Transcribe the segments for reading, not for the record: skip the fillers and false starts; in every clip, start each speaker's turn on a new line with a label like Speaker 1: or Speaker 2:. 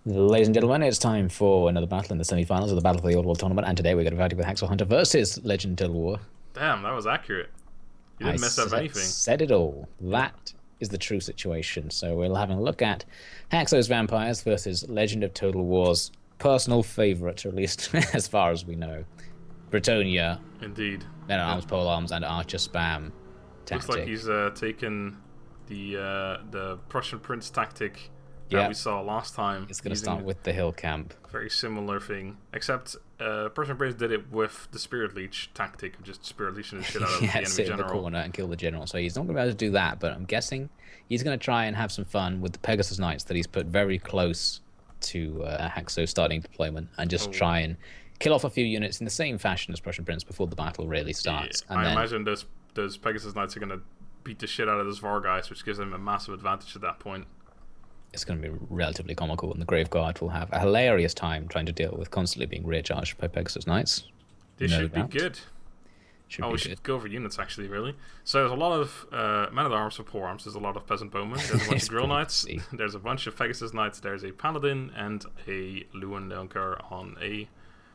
Speaker 1: Ladies and gentlemen, it's time for another battle in the semi-finals of the Battle for the Old World Tournament, and today we're going to be fighting with HaxoTheHunter versus Legend of Total War.
Speaker 2: Damn, that was accurate. You
Speaker 1: I
Speaker 2: didn't mess up anything.
Speaker 1: said it all. That is the true situation. So we're having a look at Haxo's Vampires versus Legend of Total War's personal favourite, or at least as far as we know, Bretonia.
Speaker 2: Indeed.
Speaker 1: Men at Arms, Pole Arms, and Archer Spam tactic.
Speaker 2: Looks like he's taken the Prussian Prince tactic that we saw last time.
Speaker 1: It's going to start with the hill camp.
Speaker 2: Very similar thing, except Prussian Prince did it with the Spirit Leech tactic, just Spirit Leeching the shit out of the enemy
Speaker 1: sit
Speaker 2: general.
Speaker 1: in the corner and kill the general. So he's not going to be able to do that, but I'm guessing he's going to try and have some fun with the Pegasus Knights that he's put very close to Haxo's starting deployment, and just try and kill off a few units in the same fashion as Prussian Prince before the battle really starts.
Speaker 2: Yeah, I imagine those Pegasus Knights are going to beat the shit out of those Vargeist, which gives them a massive advantage at that point.
Speaker 1: It's going to be relatively comical, and the Grave Guard will have a hilarious time trying to deal with constantly being rear-charged by Pegasus Knights.
Speaker 2: They should be good. We should go over units, actually, really. So there's a lot of men-at-arms for Poor Arms. There's a lot of Peasant Bowmen. There's a bunch of Grill Knights. There's a bunch of Pegasus Knights. There's a Paladin and a LegendoftotalWar on a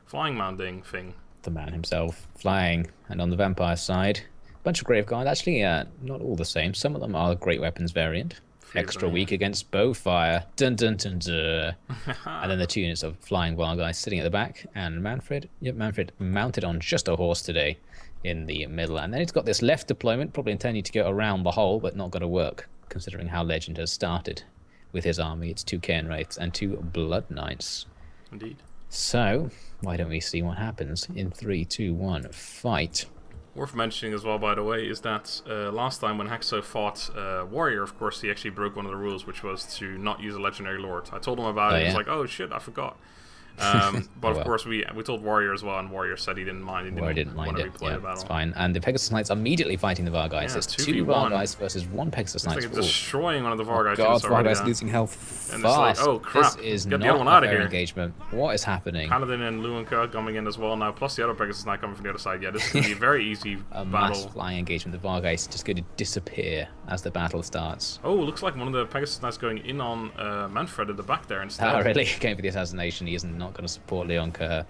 Speaker 2: flying mounting thing.
Speaker 1: The man himself flying. And on the Vampire side, a bunch of Grave Guard. Actually, not all the same. Some of them are Great Weapons variant. Extra weak against bow fire. Dun dun dun dun. And then the 2 units of flying wild guys sitting at the back. And Manfred, Manfred mounted on just a horse today in the middle. And then he's got this left deployment, probably intending to go around the hole, but not going to work, considering how Legend has started with his army. It's 2 Cairn Wraiths and 2 Blood Knights.
Speaker 2: Indeed.
Speaker 1: So, why don't we see what happens in 3, 2, 1, fight.
Speaker 2: Worth mentioning as well, by the way, is that last time when Haxo fought Warrior, of course, he actually broke one of the rules, which was to not use a Legendary Lord. I told him about it, he was like, oh shit, I forgot. But of course, we told Warrior as well, and Warrior said he didn't mind. He didn't want to replay the battle.
Speaker 1: It's fine. And the Pegasus Knights are immediately fighting the Vargeist.
Speaker 2: Yeah,
Speaker 1: it's 2 Vargeist versus 1 Pegasus Knight.
Speaker 2: It's like destroying one of the Vargeist.
Speaker 1: God, Vargeist losing health fast.
Speaker 2: Like, oh crap,
Speaker 1: this is
Speaker 2: get
Speaker 1: not
Speaker 2: the other one out of
Speaker 1: fair
Speaker 2: here.
Speaker 1: Engagement. What is happening?
Speaker 2: Paladin and Luanka coming in as well now, plus the other Pegasus Knight coming from the other side. Yeah, this is going to be a very easy battle.
Speaker 1: Mass flying engagement. The Vargeist just going to disappear as the battle starts.
Speaker 2: Oh, looks like one of the Pegasus Knights going in on Manfred at the back there instead.
Speaker 1: Oh, really? Going for the assassination. He is not going to support Leon Kerr.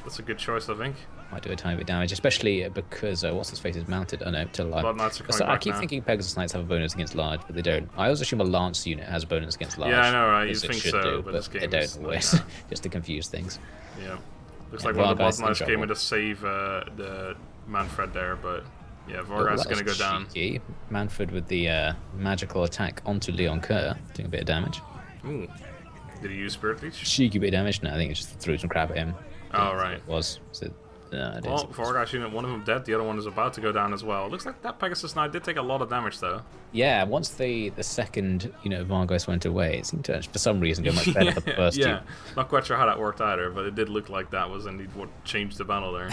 Speaker 2: That's a good choice, I think.
Speaker 1: Might do a tiny bit of damage, especially because what's his face is mounted. Oh no, to life.
Speaker 2: Blood Knights are coming
Speaker 1: I
Speaker 2: back
Speaker 1: keep
Speaker 2: now.
Speaker 1: thinking Pegasus Knights have a bonus against large, but they don't. I always assume a Lance unit has a bonus against large.
Speaker 2: Yeah, I know, right? You
Speaker 1: as it
Speaker 2: think
Speaker 1: should
Speaker 2: so,
Speaker 1: do,
Speaker 2: but
Speaker 1: but
Speaker 2: this game
Speaker 1: they don't
Speaker 2: is
Speaker 1: always,
Speaker 2: like
Speaker 1: just to confuse things.
Speaker 2: Yeah. Looks
Speaker 1: Yeah,
Speaker 2: like one of the
Speaker 1: Vargeist
Speaker 2: Blood Knights
Speaker 1: in
Speaker 2: came
Speaker 1: trouble.
Speaker 2: in to save the Manfred there, but yeah, Vargeist is going to go down.
Speaker 1: Cheeky. Manfred with the magical attack onto Leon Kerr, doing a bit of damage.
Speaker 2: Ooh. Did he use Spirit Leech?
Speaker 1: Cheeky bit of damage. No, I think it just threw some crap at him.
Speaker 2: Oh, right.
Speaker 1: It was. So,
Speaker 2: Well, Vargeist unit, one of them dead, the other one is about to go down as well. Looks like that Pegasus Knight did take a lot of damage, though.
Speaker 1: Yeah, once the second of Vargeist went away, it seemed to, for some reason, go much better than the first
Speaker 2: yeah, not quite sure how that worked either, but it did look like that was indeed what changed the battle there.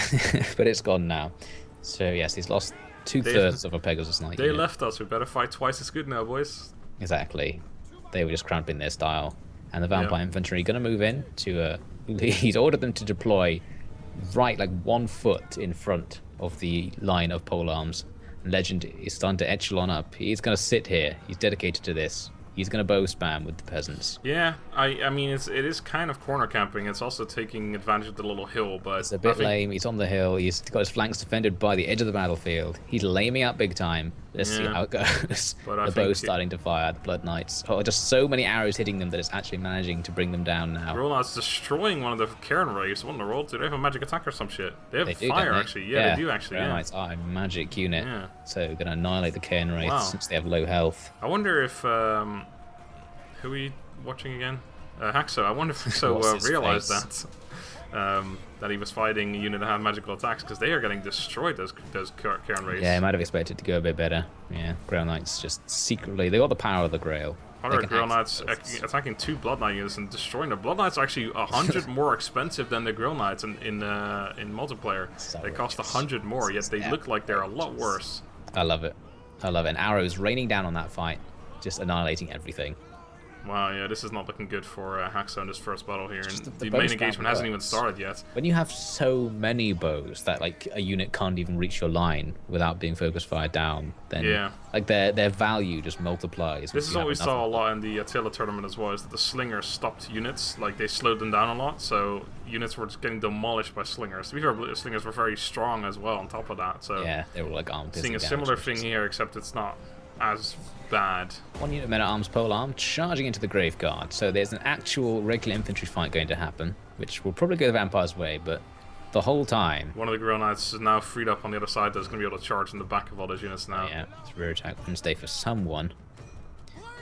Speaker 1: But it's gone now. So, yes, he's lost 2/3 of a Pegasus Knight.
Speaker 2: They left us. We better fight twice as good now, boys.
Speaker 1: Exactly. They were just cramping their style. And the Vampire Infantry going to move in to... he's ordered them to deploy right, like 1 foot in front of the line of pole arms. Legend is starting to echelon up. He's going to sit here. He's dedicated to this. He's going to bow spam with the peasants.
Speaker 2: Yeah, I mean, it is kind of corner camping. It's also taking advantage of the little hill, but...
Speaker 1: It's a bit lame. He's on the hill. He's got his flanks defended by the edge of the battlefield. He's laming out big time. Let's see how it goes.
Speaker 2: But
Speaker 1: the bow's starting to fire. The Blood Knights. Oh, just so many arrows hitting them that it's actually managing to bring them down now.
Speaker 2: Grill Knight's destroying one of the Cairn Wraiths. What in the world? Do they have a magic attack or some shit? They have fire, actually. Yeah, they do, actually.
Speaker 1: Grill Knights are a magic unit.
Speaker 2: Yeah.
Speaker 1: So going to annihilate the Cairn Wraiths since they have low health.
Speaker 2: I wonder if... who are we watching again? Haxo. I wonder if Haxo realized that he was fighting a unit that had magical attacks, because they are getting destroyed, those Cairn Wraiths.
Speaker 1: Yeah, I might have expected to go a bit better. Yeah, Grail Knights just secretly... They got the power of the Grail.
Speaker 2: Other Grill Knights attacking 2 Blood Knight units and destroying the Blood Knights are actually 100 more expensive than the Grill Knights in multiplayer.
Speaker 1: So
Speaker 2: they cost 100 more, yet they look like they're a lot worse.
Speaker 1: I love it. I love it. And arrows raining down on that fight, just annihilating everything.
Speaker 2: Wow, yeah, this is not looking good for Haxo in this first battle here. And the
Speaker 1: bow
Speaker 2: main
Speaker 1: spam
Speaker 2: engagement hasn't even
Speaker 1: works.
Speaker 2: started yet.
Speaker 1: When you have so many bows that like a unit can't even reach your line without being focus fired down, then like their value just multiplies.
Speaker 2: This is what we saw a lot in the Attila tournament as well, is that the slingers stopped units, like they slowed them down a lot, so units were just getting demolished by slingers. To be fair, slingers were very strong as well on top of that, so
Speaker 1: yeah, they were like arm piercing.
Speaker 2: Seeing a similar thing here, except it's not as bad.
Speaker 1: One unit of men at arms polearm charging into the Graveguard. So there's an actual regular infantry fight going to happen, which will probably go the Vampire's way, but the whole time...
Speaker 2: One of the Gorilla Knights is now freed up on the other side that's going to be able to charge in the back of all those units now.
Speaker 1: Yeah, it's rear attack Wednesday for someone.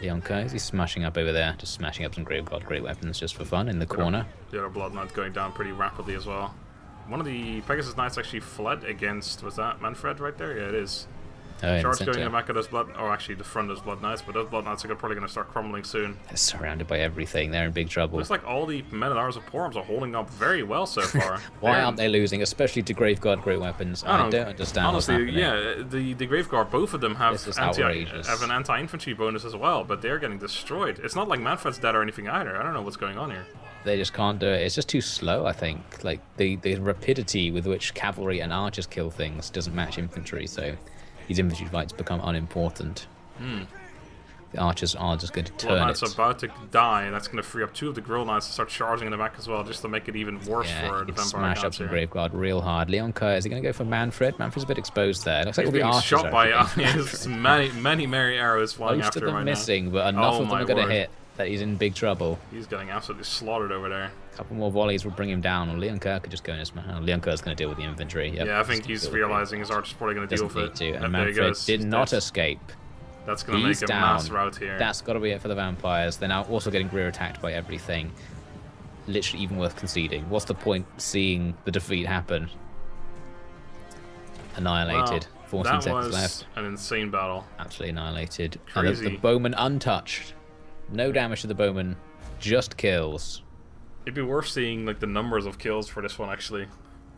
Speaker 1: Leonka, he's smashing up over there, just smashing up some Graveguard great weapons just for fun in the corner.
Speaker 2: The other Blood Knight going down pretty rapidly as well. One of the Pegasus Knights actually fled against, was that Manfred right there? Yeah, it is. Charge going in the back of those Blood, or actually the front of those Blood Knights, but those Blood Knights are probably going to start crumbling soon.
Speaker 1: They're surrounded by everything, they're in big trouble.
Speaker 2: Looks like all the men-at-arms of Porums are holding up very well so far.
Speaker 1: Why aren't they losing, especially to Graveguard great weapons? I don't understand.
Speaker 2: Honestly, yeah, the Graveguard, both of them have an anti-infantry bonus as well, but they're getting destroyed. It's not like Manfred's dead or anything either. I don't know what's going on here.
Speaker 1: They just can't do it. It's just too slow, I think. Like, the rapidity with which cavalry and archers kill things doesn't match infantry, so these infantry fights become unimportant. The archers are just going to turn
Speaker 2: Blood Knight's about to die, and that's going to free up two of the Grill Knights to start charging in the back as well, just to make it even worse for the Vampire.
Speaker 1: Smash up some Graveguard real hard. Leonka, is he going to go for Manfred? Manfred's a bit exposed there. Looks like
Speaker 2: he's
Speaker 1: all the
Speaker 2: being
Speaker 1: archers
Speaker 2: shot by many arrows flying
Speaker 1: Most
Speaker 2: after
Speaker 1: of them
Speaker 2: him right
Speaker 1: missing,
Speaker 2: now.
Speaker 1: But enough of them are going to hit that he's in big trouble.
Speaker 2: He's getting absolutely slaughtered over there.
Speaker 1: A couple more volleys will bring him down, or Leonka could just go in his... Leonka's going to deal with the infantry. Yep,
Speaker 2: yeah, I think he's realizing his archer's probably going to deal with it.
Speaker 1: And Manfred did not escape.
Speaker 2: That's going to make a mass rout here.
Speaker 1: That's got to be it for the Vampires. They're now also getting rear attacked by everything. Literally even worth conceding. What's the point seeing the defeat happen? Annihilated.
Speaker 2: Well,
Speaker 1: 14 seconds left.
Speaker 2: That was an insane battle.
Speaker 1: Absolutely annihilated.
Speaker 2: Crazy.
Speaker 1: And the bowman untouched. No damage to the bowman. Just kills.
Speaker 2: It'd be worth seeing like the numbers of kills for this one actually.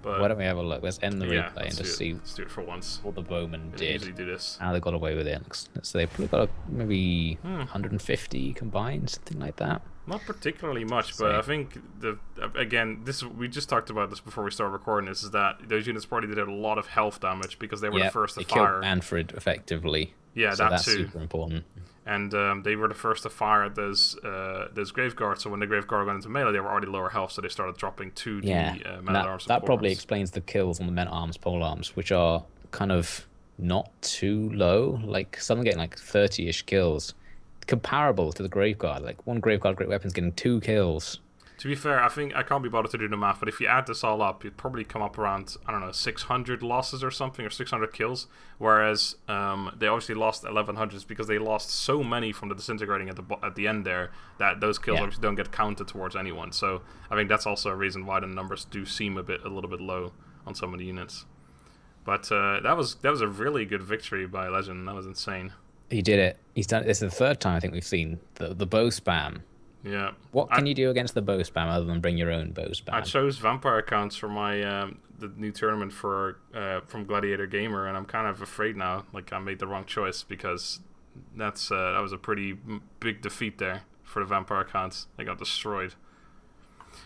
Speaker 2: But
Speaker 1: why don't we have a look? Let's end the replay and just see
Speaker 2: let's do it for once.
Speaker 1: What the bowman did.
Speaker 2: Usually do this.
Speaker 1: How they got away with it. So they probably got maybe 150 combined, something like that.
Speaker 2: Not particularly much, but I think we just talked about this before we started recording. This is that those units probably did a lot of health damage because they were the first to fire.
Speaker 1: Killed Manfred effectively.
Speaker 2: Yeah,
Speaker 1: so that's
Speaker 2: too.
Speaker 1: Super important.
Speaker 2: And they were the first to fire those Graveguards, so when the Graveguard went into melee, they were already lower health, so they started dropping to the men-at-arms.
Speaker 1: That probably explains the kills on the men-at-arms polearms, which are kind of not too low. Like, some are getting like 30-ish kills. Comparable to the Graveguard. Like, one Graveguard great weapon's getting 2 kills.
Speaker 2: To be fair, I think I can't be bothered to do the math, but if you add this all up, you'd probably come up around, I don't know, 600 losses or something, or 600 kills. Whereas they obviously lost 1100s because they lost so many from the disintegrating at the end there that those kills obviously don't get counted towards anyone. So I think that's also a reason why the numbers do seem a little bit low on some of the units. But that was a really good victory by Legend. That was insane.
Speaker 1: He did it. He's done. This is the third time I think we've seen the bow spam.
Speaker 2: Yeah.
Speaker 1: What can you do against the bow spam other than bring your own bow spam?
Speaker 2: I chose vampire accounts for my the new tournament for from Gladiator Gamer, and I'm kind of afraid now. Like I made the wrong choice because that was a pretty big defeat there for the vampire accounts. They got destroyed.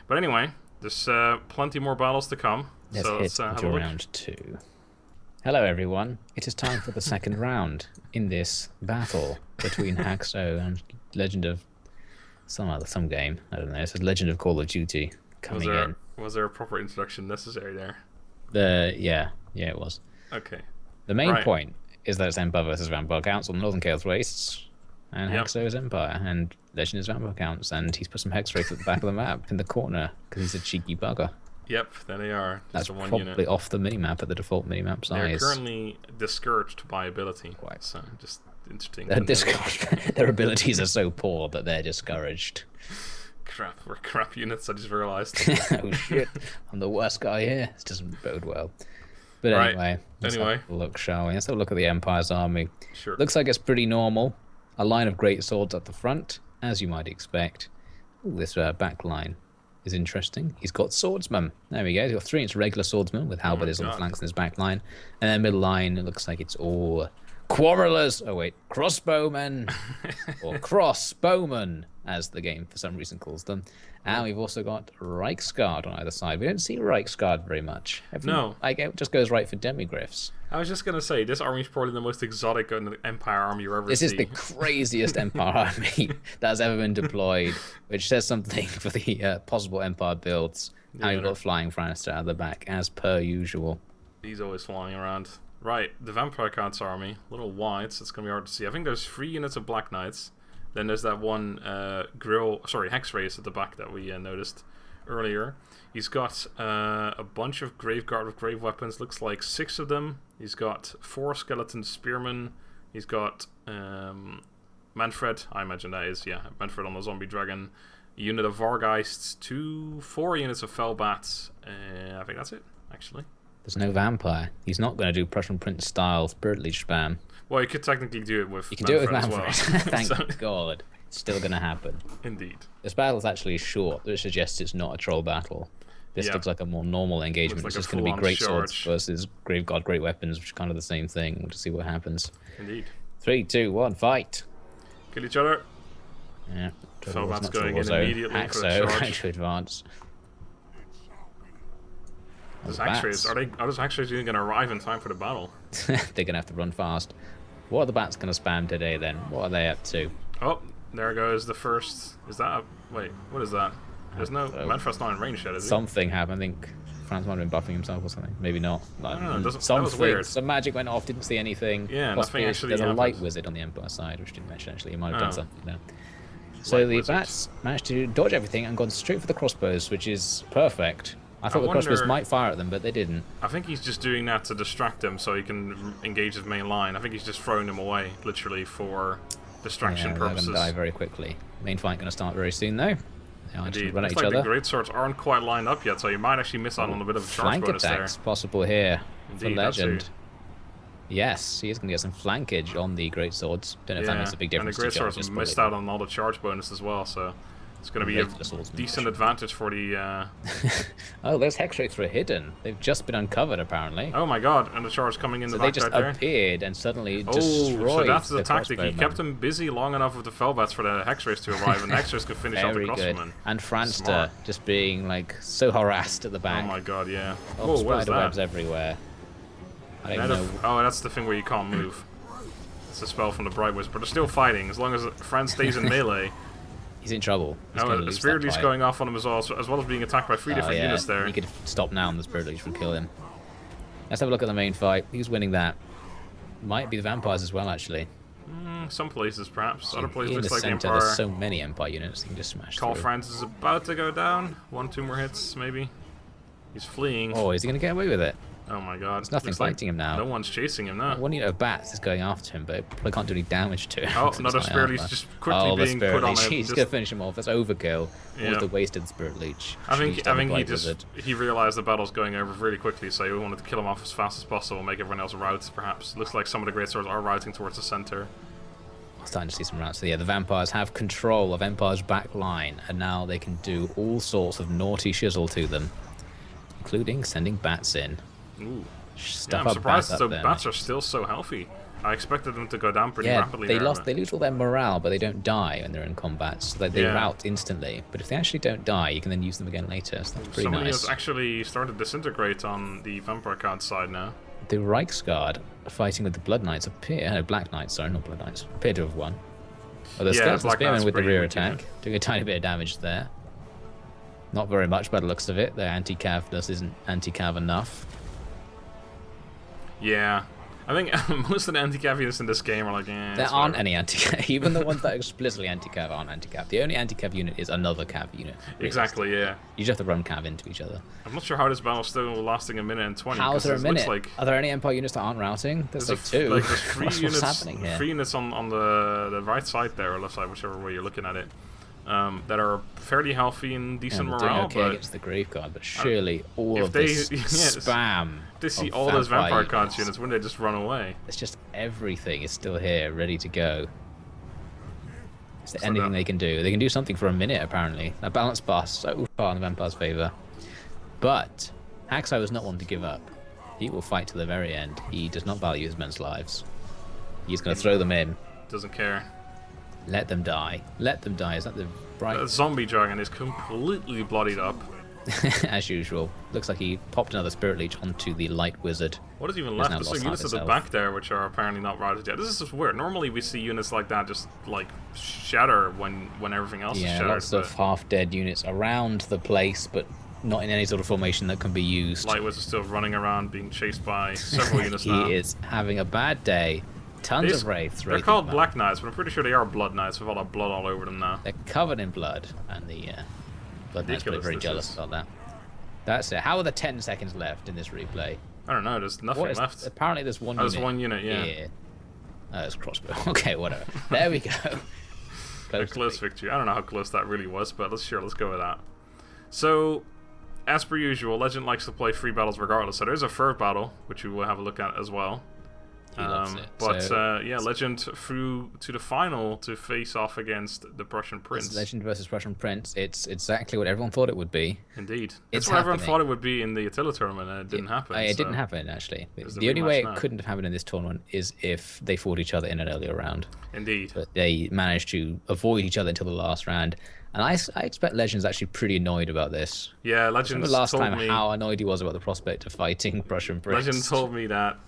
Speaker 2: But anyway, there's plenty more battles to come.
Speaker 1: Let's hit round 2. Hello everyone. It is time for the second round in this battle between Haxo and Legend of some game. I don't know. It says Legend of Call of Duty coming in.
Speaker 2: Was there a proper introduction necessary
Speaker 1: there? Yeah, it was.
Speaker 2: Okay.
Speaker 1: The main point is that it's Empire versus Vampire Counts on Northern Chaos Wastes, and Haxo is Empire, and Legend is Vampire Counts, and he's put some hex rates at the back of the map in the corner because he's a cheeky bugger.
Speaker 2: Yep, there they are.
Speaker 1: That's probably off the minimap at the default minimap size.
Speaker 2: They're currently discouraged by ability.
Speaker 1: Quite.
Speaker 2: So just interesting.
Speaker 1: Their abilities are so poor that they're discouraged.
Speaker 2: Crap, we're crap units, I just realised.
Speaker 1: Oh shit, I'm the worst guy here. This doesn't bode well. But anyway, let's have a look, shall we? Let's have a look at the Empire's army.
Speaker 2: Sure.
Speaker 1: Looks like it's pretty normal. A line of great swords at the front, as you might expect. Ooh, this back line is interesting. He's got swordsmen. There we go. He's got 3-inch regular swordsmen with halberdiers on the flanks in his back line. And then middle line, it looks like it's all Quarrelers. Oh wait, crossbowmen or crossbowmen, as the game for some reason calls them. And we've also got Reiksguard on either side. We don't see Reiksguard very much.
Speaker 2: No.
Speaker 1: Like, it just goes right for demigriffs.
Speaker 2: I was just going to say, this army is probably the most exotic Empire army you ever see.
Speaker 1: This is the craziest Empire army that has ever been deployed, which says something for the possible Empire builds. And we've got Flying Franster out of the back, as per usual.
Speaker 2: He's always flying around. Right, the Vampire Counts army, a little wide, so it's going to be hard to see. I think there's 3 units of Black Knights. Then there's that one Hex Race at the back that we noticed earlier. He's got a bunch of Graveguard with grave weapons, looks like 6 of them. He's got 4 Skeleton Spearmen. He's got Manfred, I imagine that is, yeah, Manfred on the Zombie Dragon. A unit of Vargeists, 4 units of Fellbats. I think that's it, actually.
Speaker 1: There's no vampire. He's not going to do Prussian Prince style Spirit Leech spam.
Speaker 2: Well, you could technically do it with
Speaker 1: You can do it with
Speaker 2: Manfred
Speaker 1: Manfred.
Speaker 2: as well.
Speaker 1: Thank God. It's still going to happen.
Speaker 2: Indeed.
Speaker 1: This battle is actually short, which suggests it's not a troll battle. This looks like a more normal engagement.
Speaker 2: Like
Speaker 1: it's just going to be great swords versus Graveguard great weapons, which is kind of the same thing. We'll just see what happens.
Speaker 2: Indeed.
Speaker 1: 3, 2, 1, fight.
Speaker 2: Kill each other.
Speaker 1: Yeah.
Speaker 2: Fellbat's going in immediately for the charge.
Speaker 1: To advance.
Speaker 2: Are those Hex-Rays even going to arrive in time for the battle?
Speaker 1: They're going to have to run fast. What are the bats going to spam today then? What are they up to?
Speaker 2: Oh, there goes the first. Is that wait, what is that? There's no Manfred's not in range yet, is he?
Speaker 1: Something happened. I think Franz might have been buffing himself or something. Maybe not.
Speaker 2: I don't know. That was weird.
Speaker 1: Some magic went off, didn't see anything.
Speaker 2: Yeah, nothing actually
Speaker 1: There's
Speaker 2: happened.
Speaker 1: a light wizard on the Empire side, which didn't mention actually. He might have done something there. So the bats managed to dodge everything and gone straight for the crossbows, which is perfect. I thought the crossbows might fire at them, but they didn't.
Speaker 2: I think he's just doing that to distract them so he can engage his main line. I think he's just throwing them away, literally, for distraction purposes.
Speaker 1: They're going to die very quickly. Main fight going to start very soon, though.
Speaker 2: Indeed. Looks like the greatswords aren't quite lined up yet, so you might actually miss out on a bit of a charge bonus there.
Speaker 1: Flank attacks possible here
Speaker 2: Indeed,
Speaker 1: for Legend. Yes, he is going to get some flankage on the greatswords. Don't know if that makes a big difference.
Speaker 2: And the greatswords missed out on all the charge bonus as well, so it's going to be a decent advantage for the...
Speaker 1: Oh, those Hex Rays were hidden. They've just been uncovered, apparently.
Speaker 2: Oh my god, and the charge coming in the back right there.
Speaker 1: They just appeared and suddenly destroyed.
Speaker 2: So that's the tactic. He kept them busy long enough with the Fellbats for the Hex Rays to arrive, and the Hex Rays could finish off the crossbowmen.
Speaker 1: And Franster just being, like, so harassed at the back.
Speaker 2: Oh my god, yeah.
Speaker 1: Oh, spider webs everywhere. I don't know.
Speaker 2: Oh, that's the thing where you can't move. It's a spell from the Bright Wizard, but they're still fighting. As long as Franz stays in melee...
Speaker 1: He's in trouble.
Speaker 2: The Spirit Leech going off on him as well as being attacked by 3 different units there.
Speaker 1: He could stop now and the Spirit Leech would kill him. Let's have a look at the main fight. Who's winning that? Might be the vampires as well, actually.
Speaker 2: Some places, perhaps. Other places,
Speaker 1: in the
Speaker 2: looks like
Speaker 1: center,
Speaker 2: Empire.
Speaker 1: there's so many Empire units you can just smash
Speaker 2: Carl
Speaker 1: through.
Speaker 2: Franz is about to go down. 1, 2 more hits, maybe. He's fleeing.
Speaker 1: Oh, is he going to get away with it?
Speaker 2: Oh my god.
Speaker 1: There's nothing fighting him now.
Speaker 2: No one's chasing him now.
Speaker 1: One unit of bats is going after him, but it probably can't do any damage to him.
Speaker 2: Oh, another Spirit Leech just quickly being put on him.
Speaker 1: He's going to finish him off. That's overkill.
Speaker 2: Yeah.
Speaker 1: Almost a wasted Spirit Leech.
Speaker 2: I think he realized the battle's going over really quickly, so he wanted to kill him off as fast as possible and make everyone else rout, perhaps. Looks like some of the greatswords are routing towards the center.
Speaker 1: I'm starting to see some routes. So yeah, the vampires have control of Empire's back line, and now they can do all sorts of naughty shizzle to them, including sending bats in.
Speaker 2: Ooh. I'm surprised the bats are still so healthy. I expected them to go down pretty rapidly.
Speaker 1: They lose all their morale, but they don't die when they're in combat. So they rout instantly. But if they actually don't die, you can then use them again later. So that's pretty
Speaker 2: Somebody
Speaker 1: nice.
Speaker 2: has actually started to disintegrate on the Vampire card side now.
Speaker 1: The Reiksguard fighting with the Blood Knights Black Knights, sorry, not Blood Knights. Appear to have won. Oh, the Skeleton Spearmen with the rear attack, doing a tiny bit of damage there. Not very much by the looks of it. Their anti-cav isn't anti-cav enough.
Speaker 2: Yeah. I think most of the anti-cav units in this game are like,
Speaker 1: there aren't any anti-cav. Even the ones that are explicitly anti-cav aren't anti-cav. The only anti-cav unit is another cav unit.
Speaker 2: Exactly, yeah.
Speaker 1: You just have to run cav into each other.
Speaker 2: I'm not sure how this battle's still lasting a minute and 20.
Speaker 1: How is there a minute? Are there any Empire units that aren't routing? There's like 2.
Speaker 2: Like there's 3 units,
Speaker 1: what's happening here?
Speaker 2: 3 units on the right side there, or left side, whichever way you're looking at it. That are fairly healthy and decent morale,
Speaker 1: okay
Speaker 2: but
Speaker 1: against the Graveguard, but surely all of this spam.
Speaker 2: If they see all those Vampire cards units, wouldn't they just run away?
Speaker 1: It's just everything is still here, ready to go. Is there anything they can do? They can do something for a minute, apparently. That balance bar so far in the Vampire's favour. But Haxo is not one to give up. He will fight to the very end. He does not value his men's lives. He's going to throw them in.
Speaker 2: Doesn't care.
Speaker 1: Let them die. Let them die. Is that the right?
Speaker 2: The zombie dragon is completely bloodied up.
Speaker 1: As usual. Looks like he popped another Spirit Leech onto the Light Wizard.
Speaker 2: What is even left? There's some units at the back there which are apparently not routed yet. This is just weird. Normally we see units like that just like shatter when everything else is shattered.
Speaker 1: Yeah, lots of half-dead units around the place, but not in any sort of formation that can be used.
Speaker 2: Light Wizard still running around being chased by several units now.
Speaker 1: He is having a bad day. Tons of Wraiths.
Speaker 2: They're called Black Knights, but I'm pretty sure they are Blood Knights with all that blood all over them now.
Speaker 1: They're covered in blood, and the Blood Knights are very jealous about that. That's it. How are the 10 seconds left in this replay?
Speaker 2: I don't know. There's nothing left.
Speaker 1: Apparently there's one unit.
Speaker 2: There's one unit, yeah.
Speaker 1: Oh, it's crossbow. Okay, whatever. There we go.
Speaker 2: Close victory. I don't know how close that really was, but let's go with that. So, as per usual, Legend likes to play 3 battles regardless. So there's a 3rd battle, which we will have a look at as well.
Speaker 1: He loves it.
Speaker 2: But yeah, Legend through to the final to face off against the Prussian Prince.
Speaker 1: It's Legend versus Prussian Prince. It's exactly what everyone thought it would be.
Speaker 2: Indeed. It's what everyone thought it would be in the Attila tournament, and it didn't happen.
Speaker 1: It didn't happen, actually. The only way it couldn't have happened in this tournament is if they fought each other in an earlier round.
Speaker 2: Indeed.
Speaker 1: But they managed to avoid each other until the last round. And I expect Legend's actually pretty annoyed about this.
Speaker 2: Yeah, Legend told me...
Speaker 1: last time how annoyed he was about the prospect of fighting Prussian Prince.
Speaker 2: Legend told me that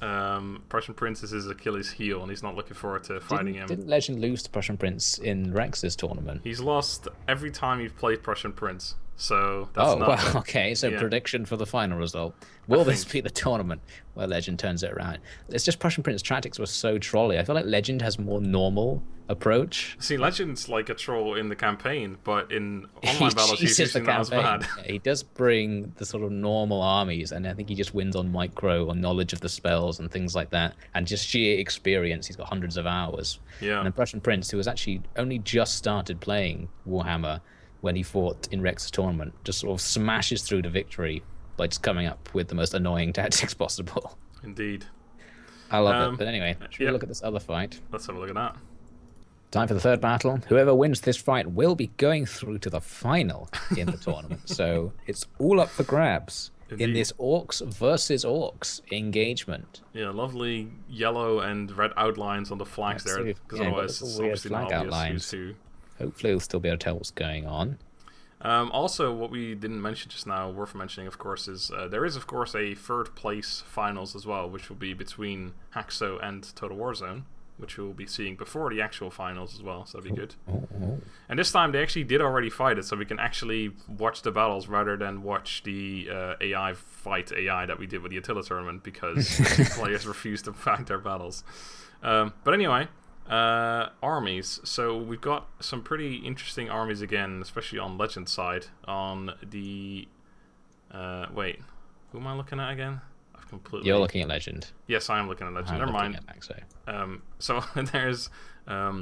Speaker 2: Prussian Prince is his Achilles heel, and he's not looking forward to fighting him.
Speaker 1: Didn't Legend lose to Prussian Prince in Rex's tournament?
Speaker 2: He's lost every time he's played Prussian Prince. So that's
Speaker 1: well, okay. So prediction for the final result. Will this be the tournament where Legend turns it around? It's just Prussian Prince tactics were so trolly. I feel like Legend has more normal approach.
Speaker 2: See, Legend's like a troll in the campaign, but in online battles he's usually not as bad.
Speaker 1: Yeah, he does bring the sort of normal armies, and I think he just wins on micro, on knowledge of the spells and things like that, and just sheer experience. He's got hundreds of hours.
Speaker 2: Yeah.
Speaker 1: And then Prussian Prince, who has actually only just started playing Warhammer when he fought in Rex's tournament, just sort of smashes through to victory by just coming up with the most annoying tactics possible.
Speaker 2: Indeed.
Speaker 1: I love it. But anyway, should we look at this other fight?
Speaker 2: Let's have a look at that.
Speaker 1: Time for the 3rd battle. Whoever wins this fight will be going through to the final in the tournament. So it's all up for grabs. Indeed. In this Orcs versus Orcs engagement.
Speaker 2: Yeah, lovely yellow and red outlines on the flags there, because otherwise it's obviously not obvious who's who.
Speaker 1: Hopefully we'll still be able to tell what's going on.
Speaker 2: Also, what we didn't mention just now, worth mentioning, of course, is there is, of course, a 3rd place finals as well, which will be between Haxo and Total Warzone, which we'll be seeing before the actual finals as well, so that'll be good. And this time they actually did already fight it, so we can actually watch the battles rather than watch the AI fight AI that we did with the Attila tournament, because players refused to fight their battles. But anyway... armies. So we've got some pretty interesting armies again, especially on Legend side. On the wait, who am I looking at again? I've completely.
Speaker 1: You're looking at Legend.
Speaker 2: Yes, I am looking at Legend. Never mind. So there's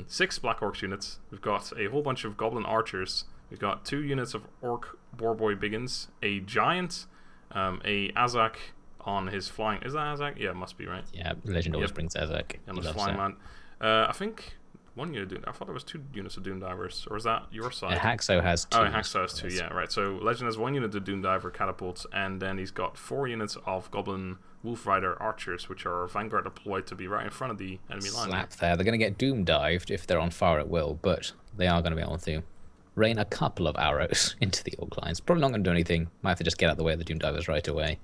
Speaker 2: 6 Black Orcs units. We've got a whole bunch of Goblin Archers. We've got 2 units of Orc Warboy Biggins, a Giant, a Azak on his flying. Is that Azak? Yeah, it must be, right?
Speaker 1: Yeah, Legend always brings Azak.
Speaker 2: On his flying man. I think 1 unit. I thought there was 2 units of Doom Divers, or is that your side?
Speaker 1: Haxo has 2.
Speaker 2: Oh, Haxo has 2. Yeah, right. So Legend has 1 unit of Doom Diver catapults, and then he's got 4 units of Goblin Wolf Rider Archers, which are Vanguard deployed to be right in front of the enemy line.
Speaker 1: Slap there. They're going to get Doom Dived if they're on fire at will, but they are going to be able to rain a couple of arrows into the Orc lines. Probably not going to do anything. Might have to just get out of the way of the Doom Divers right away.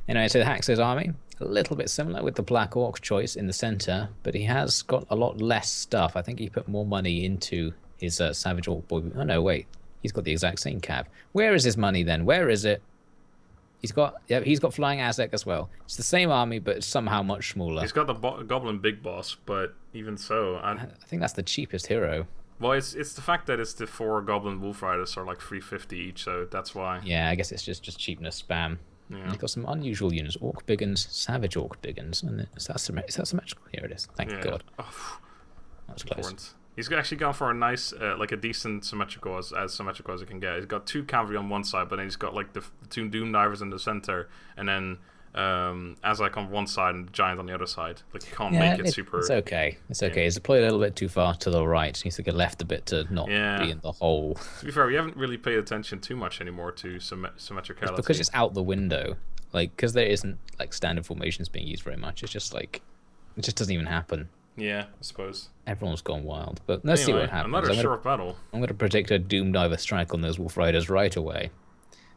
Speaker 1: Anyway, so the Haxo's army, a little bit similar with the Black Orc choice in the center, but he has got a lot less stuff. I think he put more money into his Savage Orc boy. Oh no, wait, he's got the exact same cav. Where is his money then? Where is it? He's got Flying Azek as well. It's the same army, but somehow much smaller.
Speaker 2: He's got the Goblin Big Boss, but even so,
Speaker 1: I think that's the cheapest hero.
Speaker 2: Well, it's the fact that it's the 4 Goblin Wolf Riders are like 350 each, so that's why.
Speaker 1: Yeah, I guess it's just cheapness spam. Yeah. You've got some unusual units. Orc Biggins, Savage Orc Biggins. And is that symmetrical? Here it is. Thank God.
Speaker 2: Oh,
Speaker 1: that's close.
Speaker 2: He's actually gone for a nice, like a decent symmetrical as symmetrical as it can get. He's got 2 cavalry on one side, but then he's got like the 2 Doom Divers in the center, and then Azak on one side and the Giant on the other side. Like, you can't make it super...
Speaker 1: It's okay. It's okay. He's deployed a little bit too far to the right. He needs to get left a bit to not be in the hole.
Speaker 2: To be fair, we haven't really paid attention too much anymore to symmetricality.
Speaker 1: It's because it's out the window. Like, because there isn't, like, standard formations being used very much. It's just, like... It just doesn't even happen.
Speaker 2: Yeah, I suppose.
Speaker 1: Everyone's gone wild. But let's see what happens.
Speaker 2: Another short battle.
Speaker 1: I'm going to predict a Doomdiver strike on those Wolf Riders right away.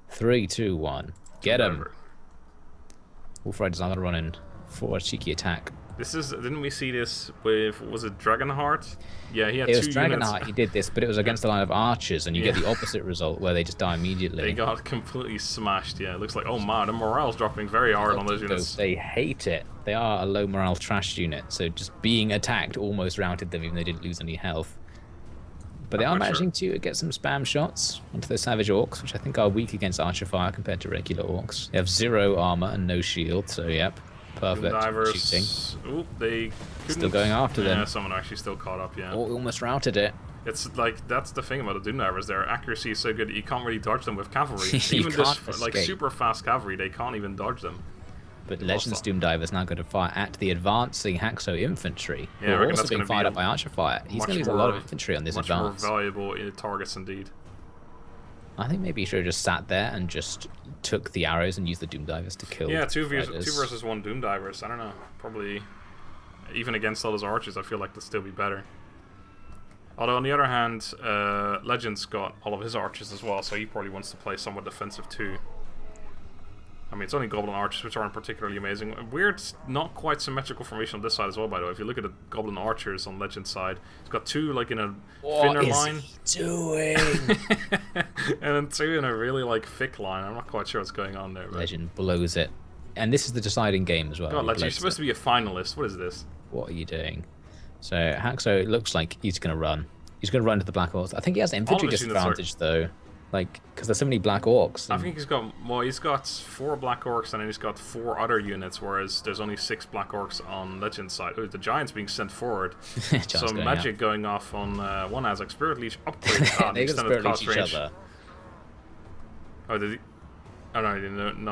Speaker 1: 3, 2, 1. Get him. Wolf Riders are going to run in for a cheeky attack.
Speaker 2: Didn't we see this with, was it Dragonheart? Yeah, he had 2 units.
Speaker 1: It was Dragonheart, he did this, but it was against a line of archers, and you get the opposite result, where they just die immediately.
Speaker 2: They got completely smashed, yeah. It looks like, oh man, the morale's dropping very hard on those units.
Speaker 1: They hate it. They are a low morale trash unit, so just being attacked almost routed them, even though they didn't lose any health. But they are managing to get some spam shots onto those Savage Orcs, which I think are weak against archer fire compared to regular Orcs. They have 0 armor and no shield, so yep. Perfect shooting.
Speaker 2: Ooh, they
Speaker 1: still going after them.
Speaker 2: Yeah, someone actually still caught up, yeah.
Speaker 1: Almost routed it.
Speaker 2: It's like, that's the thing about the Doomdivers. Their accuracy is so good that you can't really dodge them with cavalry. Even just like super fast cavalry, they can't even dodge them.
Speaker 1: But Legends Doomdiver's now going to fire at the advancing Haxo infantry.
Speaker 2: Yeah,
Speaker 1: who are also being fired up by archer fire. He's going to lose a lot of infantry on this advance.
Speaker 2: Much more valuable targets indeed.
Speaker 1: I think maybe he should have just sat there and just took the arrows and used the Doomdivers to kill.
Speaker 2: Yeah, 2 versus 1 Doomdivers. I don't know. Probably even against all those archers, I feel like that'd still be better. Although on the other hand, Legends got all of his archers as well, so he probably wants to play somewhat defensive too. I mean, it's only Goblin archers, which aren't particularly amazing. Weird, not quite symmetrical formation on this side as well, by the way. If you look at the Goblin archers on Legend's side, it's got 2 like in a thinner line.
Speaker 1: What is he doing?
Speaker 2: And then 2 in a really like thick line. I'm not quite sure what's going on there. But...
Speaker 1: Legend blows it. And this is the deciding game as well.
Speaker 2: God, Legend, you're supposed to be a finalist. What is this?
Speaker 1: What are you doing? So Haxo, it looks like he's going to run. He's going to run to the Black Orcs. I think he has infantry disadvantage though. Like, because there's so many Black Orcs.
Speaker 2: I think he's got, well, he's got 4 Black Orcs and then he's got 4 other units, whereas there's only 6 Black Orcs on Legend's side. Oh, the Giant's being sent forward. Some magic going off on one has like Spirit Leech upgrade.
Speaker 1: They can Spirit Leech each other.
Speaker 2: Oh, did he? Oh no, he didn't.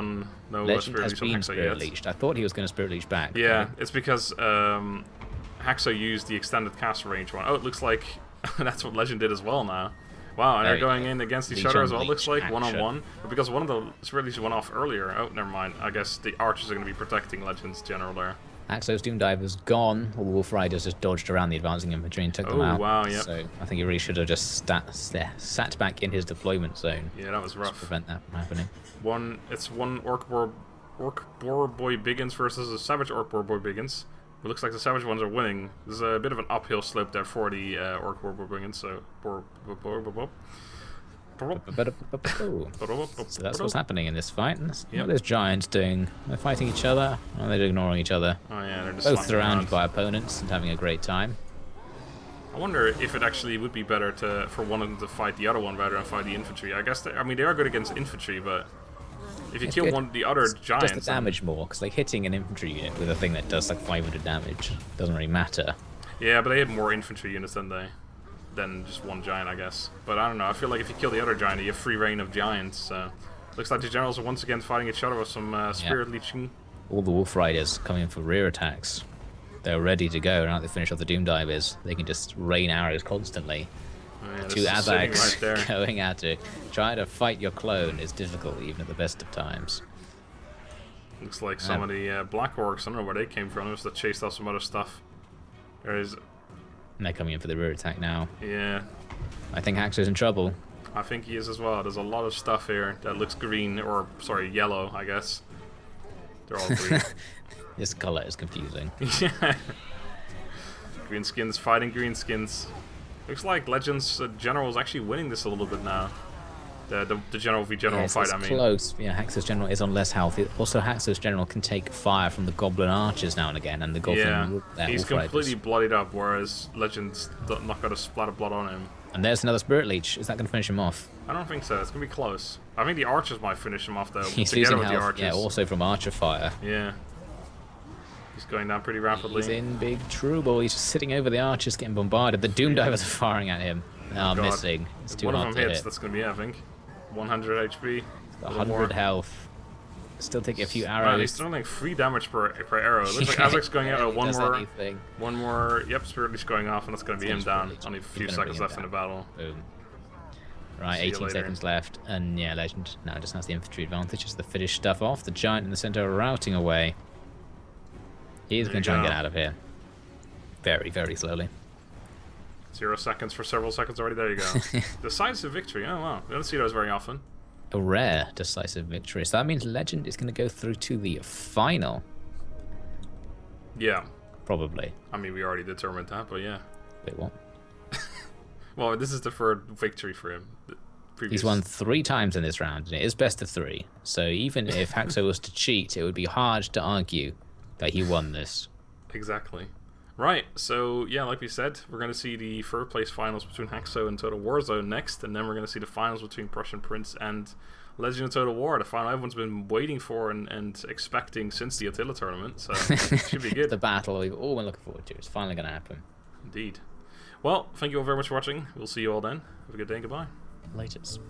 Speaker 2: No
Speaker 1: Legend has been Spirit Leeched. I thought he was going to Spirit Leech back.
Speaker 2: Yeah, right? It's because Haxo used the extended cast range one. Oh, it looks like that's what Legend did as well now. Wow, and they're going in against each other as well, looks like, one-on-one. But because one of the Spirit Leeches went off earlier, oh, never mind. I guess the archers are going to be protecting Legend's general there.
Speaker 1: Haxo's Doomdiver's gone. All the Wolf Riders just dodged around the advancing infantry and took them out.
Speaker 2: Oh, wow, yep.
Speaker 1: So I think he really should have just sat back in his deployment zone.
Speaker 2: Yeah, that was rough.
Speaker 1: To prevent that from happening.
Speaker 2: It's one Orc Boar Boy Biggins versus a Savage Orc Boar Boy Biggins. It looks like the Savage ones are winning. There's a bit of an uphill slope there for the Orc Boar Boy Biggins, so...
Speaker 1: So that's what's happening in this fight. What are those giants doing? They're fighting each other, or they're ignoring each other.
Speaker 2: Oh yeah, they're just
Speaker 1: both surrounded by opponents and having a great time.
Speaker 2: I wonder if it actually would be better for one of them to fight the other one rather than fight the infantry. I guess I mean they are good against infantry, but if you kill the other giants,
Speaker 1: just the damage more, because like hitting an infantry unit with a thing that does like 500 damage doesn't really matter.
Speaker 2: Yeah, but they have more infantry units than just one giant, I guess. But I don't know, I feel like if you kill the other giant, you have free reign of giants. Looks like the generals are once again fighting each other with some Spirit Leeching.
Speaker 1: All the Wolf Riders coming in for rear attacks. They're ready to go. Now they finish off the Doomdivers, they can just rain arrows constantly.
Speaker 2: Oh, yeah,
Speaker 1: 2 Azags right going at it. Trying to fight your clone is difficult, even at the best of times.
Speaker 2: Looks like some of the Black Orcs, I don't know where they came from, they must have chased off some other stuff. There is...
Speaker 1: And they're coming in for the rear attack now.
Speaker 2: Yeah.
Speaker 1: I think Haxo's in trouble.
Speaker 2: I think he is as well. There's a lot of stuff here that looks green, or, sorry, yellow, I guess. They're all green.
Speaker 1: This color is confusing.
Speaker 2: Yeah. Green skins fighting green skins. Looks like Legends General is actually winning this a little bit now. The General v General fight, I mean.
Speaker 1: Close. Yeah, Haxo's General is on less health. Also, Haxo's General can take fire from the Goblin Archers now and again, and the Goblin...
Speaker 2: Yeah, he's completely bloodied up, whereas Legend's not got a splat of blood on him.
Speaker 1: And there's another Spirit Leech. Is that going to finish him off?
Speaker 2: I don't think so. It's going to be close. I think the Archers might finish him off, though.
Speaker 1: He's losing health, the Archers. Yeah, also from Archer fire.
Speaker 2: Yeah. He's going down pretty rapidly.
Speaker 1: He's in big trouble. He's just sitting over the Archers getting bombarded. The Doomdivers are firing at him. Missing. It's too hard to hit. One of them hits,
Speaker 2: that's going to be it, I think. 100 HP.
Speaker 1: 100 health. Still taking a few arrows.
Speaker 2: Man, he's throwing like 3 damage per arrow. It looks like Azek's going out. One more. Yep, Spirit Leech going off, and that's going to be him down. Only a few seconds left in the battle.
Speaker 1: Boom. Right, 18 seconds left, and yeah, Legend now just has the infantry advantage as they finish stuff off. The giant in the center are routing away. He's going to try and get out of here. very, very slowly.
Speaker 2: 0 seconds for several seconds already. There you go. Decisive victory. Oh, wow. We don't see those very often.
Speaker 1: A rare decisive victory. So that means Legend is going to go through to the final.
Speaker 2: Yeah.
Speaker 1: Probably.
Speaker 2: I mean, we already determined that, but yeah.
Speaker 1: Wait, what?
Speaker 2: Well, this is the third victory for him.
Speaker 1: He's won 3 times in this round, and it is best of 3. So even if Haxo was to cheat, it would be hard to argue that he won this.
Speaker 2: Exactly. Right, so yeah, like we said, we're going to see the third place finals between Haxo and Total Warzone next, and then we're going to see the finals between Prussian Prince and Legend of Total War, the final everyone's been waiting for and expecting since the Attila tournament, so it should be good.
Speaker 1: The battle we've all been looking forward to. It's finally going to happen.
Speaker 2: Indeed. Well, thank you all very much for watching. We'll see you all then. Have a good day and goodbye.
Speaker 1: Latest.